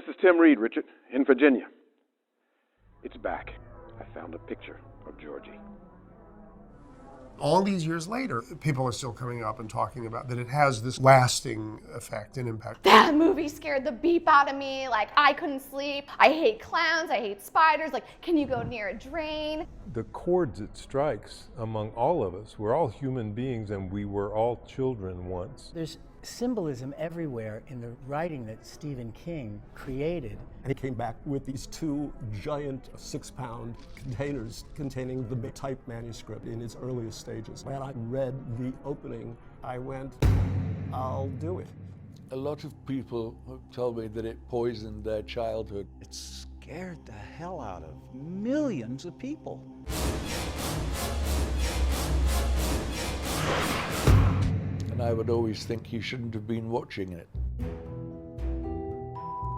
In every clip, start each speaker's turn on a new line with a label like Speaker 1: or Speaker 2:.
Speaker 1: This is Tim Reed, Richard, in Virginia. It's back. I found a picture of Georgie.
Speaker 2: All these years later, people are still coming up and talking about that it has this lasting effect and impact.
Speaker 3: That movie scared the beep out of me. Like, I couldn't sleep. I hate clowns. I hate spiders. Like, can you go near a drain?
Speaker 4: The chords it strikes among all of us, we're all human beings and we were all children once.
Speaker 5: There's symbolism everywhere in the writing that Stephen King created.
Speaker 6: And he came back with these two giant 6-pound containers containing the type manuscript in its earliest stages. When I read the opening, I went, I'll do it.
Speaker 7: A lot of people told me that it poisoned their childhood.
Speaker 8: It scared the hell out of millions of people.
Speaker 7: And I would always think you shouldn't have been watching it.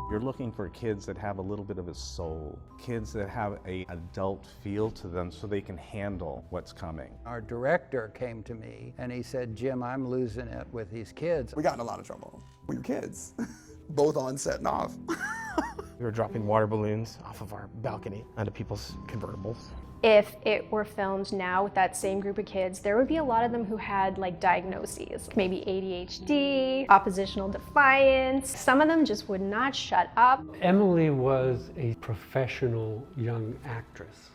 Speaker 9: You're looking for kids that have a little bit of a soul, kids that have an adult feel to them so they can handle what's coming.
Speaker 10: Our director came to me and he said, Jim, I'm losing it with these kids.
Speaker 11: We got in a lot of trouble. We were kids, both on set and off.
Speaker 12: We were dropping water balloons off of our balcony onto people's convertibles.
Speaker 3: If it were filmed now with that same group of kids, there would be a lot of them who had like diagnoses, maybe ADHD, oppositional defiance. Some of them just would not shut up.
Speaker 13: Emily was a professional young actress.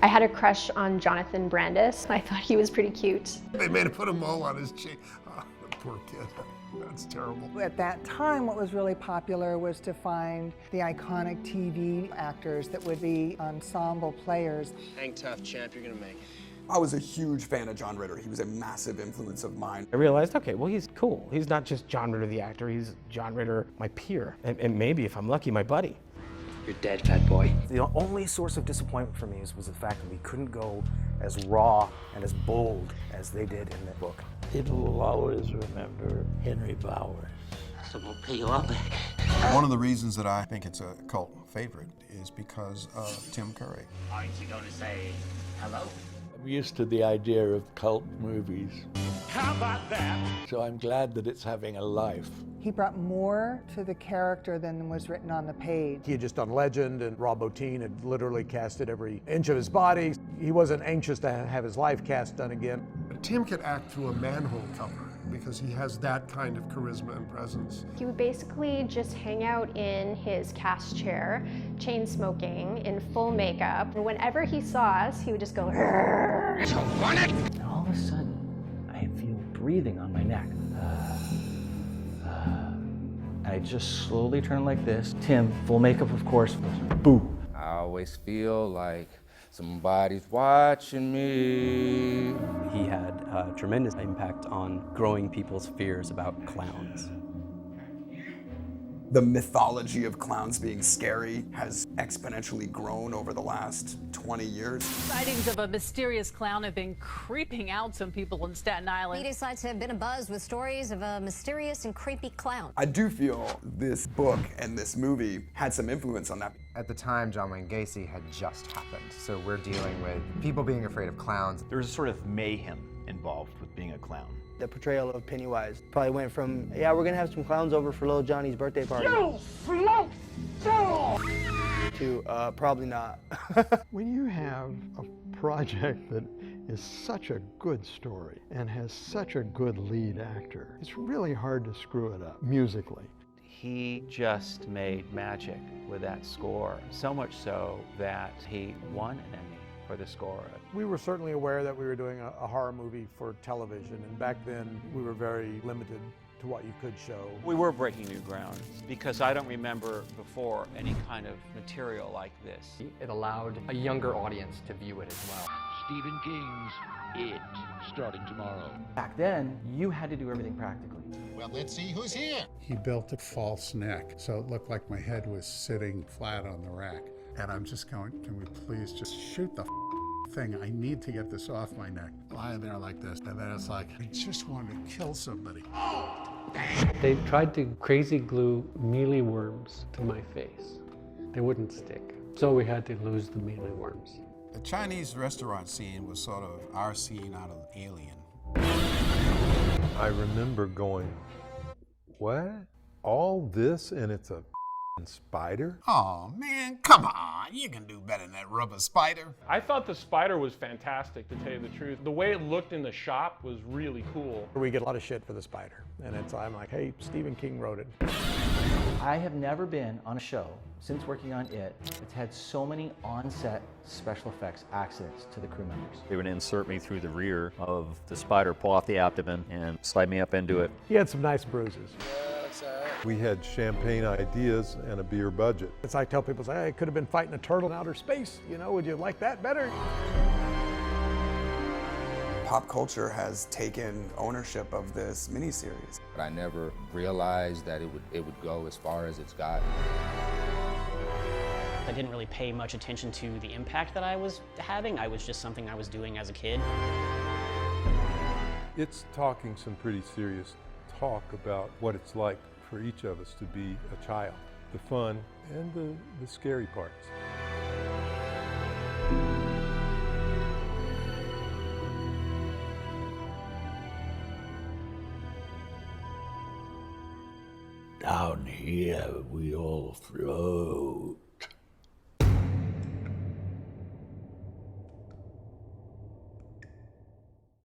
Speaker 3: I had a crush on Jonathan Brandis. I thought he was pretty cute.
Speaker 2: They made him put a mole on his cheek. Oh, the poor kid. That's terrible.
Speaker 14: At that time, what was really popular was to find the iconic TV actors that would be ensemble players.
Speaker 15: Hang tough, champ, you're gonna make it.
Speaker 11: I was a huge fan of John Ritter. He was a massive influence of mine.
Speaker 12: I realized, okay, well, he's cool. He's not just John Ritter the actor, he's John Ritter, my peer, and maybe, if I'm lucky, my buddy.
Speaker 15: You're dead, fat boy.
Speaker 16: The only source of disappointment for me was the fact that we couldn't go as raw and as bold as they did in the book.
Speaker 8: People will always remember Henry Bowers.
Speaker 15: Someone pay you up.
Speaker 2: One of the reasons that I think it's a cult favorite is because of Tim Curry.
Speaker 15: Aren't you going to say hello?
Speaker 7: I'm used to the idea of cult movies.
Speaker 15: How about that?
Speaker 7: So I'm glad that it's having a life.
Speaker 14: He brought more to the character than was written on the page.
Speaker 17: He had just done Legend, and Rob Bottin had literally casted every inch of his body. He wasn't anxious to have his life cast done again.
Speaker 2: Tim could act through a manhole cover because he has that kind of charisma and presence.
Speaker 3: He would basically just hang out in his cast chair, chain smoking, in full makeup. And whenever he saw us, he would just go, "Rrrr."
Speaker 5: And all of a sudden, I feel breathing on my neck. I just slowly turn like this. Tim, full makeup, of course, goes, boom.
Speaker 18: I always feel like somebody's watching me.
Speaker 19: He had a tremendous impact on growing people's fears about clowns.
Speaker 11: The mythology of clowns being scary has exponentially grown over the last 20 years.
Speaker 20: Sightings of a mysterious clown have been creeping out some people in Staten Island.
Speaker 7: Media sites have been abuzz with stories of a mysterious and creepy clown.
Speaker 11: I do feel this book and this movie had some influence on that.
Speaker 5: At the time, John Wayne Gacy had just happened, so we're dealing with people being afraid of clowns.
Speaker 3: There was a sort of mayhem involved with being a clown.
Speaker 13: The portrayal of Pennywise probably went from, yeah, we're gonna have some clowns over for little Johnny's birthday party, to probably not.
Speaker 4: When you have a project that is such a good story and has such a good lead actor, it's really hard to screw it up musically.
Speaker 19: He just made magic with that score, so much so that he won an Emmy for the score.
Speaker 17: We were certainly aware that we were doing a horror movie for television, and back then we were very limited to what you could show.
Speaker 19: We were breaking new ground because I don't remember before any kind of material like this.
Speaker 12: It allowed a younger audience to view it as well.
Speaker 7: Stephen King's It, starting tomorrow.
Speaker 5: Back then, you had to do everything practically.
Speaker 15: Well, let's see who's here.
Speaker 2: He built a false neck, so it looked like my head was sitting flat on the rack. And I'm just going, can we please just shoot the thing? I need to get this off my neck. Lying there like this, and then it's like, I just wanted to kill somebody.
Speaker 13: They tried to crazy glue mealy worms to my face. They wouldn't stick, so we had to lose the mealy worms.
Speaker 2: The Chinese restaurant scene was sort of our scene out of Alien.
Speaker 4: I remember going, what?
Speaker 21: All this and it's a spider?
Speaker 22: Oh man, come on. You can do better than that rubber spider.
Speaker 23: I thought the spider was fantastic, to tell you the truth. The way it looked in the shop was really cool.
Speaker 17: We get a lot of shit for the spider. And I'm like, hey, Stephen King wrote it.
Speaker 24: I have never been on a show since working on it that's had so many on-set special effects accidents to the crew members.
Speaker 25: They would insert me through the rear of the spider, pull off the abdomen, and slide me up into it.
Speaker 17: He had some nice bruises.
Speaker 21: We had champagne ideas and a beer budget.
Speaker 17: It's like I tell people, hey, I could have been fighting a turtle in outer space. You know, would you like that better?
Speaker 11: Pop culture has taken ownership of this miniseries.
Speaker 18: But I never realized that it would go as far as it's gotten.
Speaker 26: I didn't really pay much attention to the impact that I was having. I was just something I was doing as a kid.
Speaker 21: It's talking some pretty serious talk about what it's like for each of us to be a child. The fun and the scary parts.
Speaker 27: Down here we all float.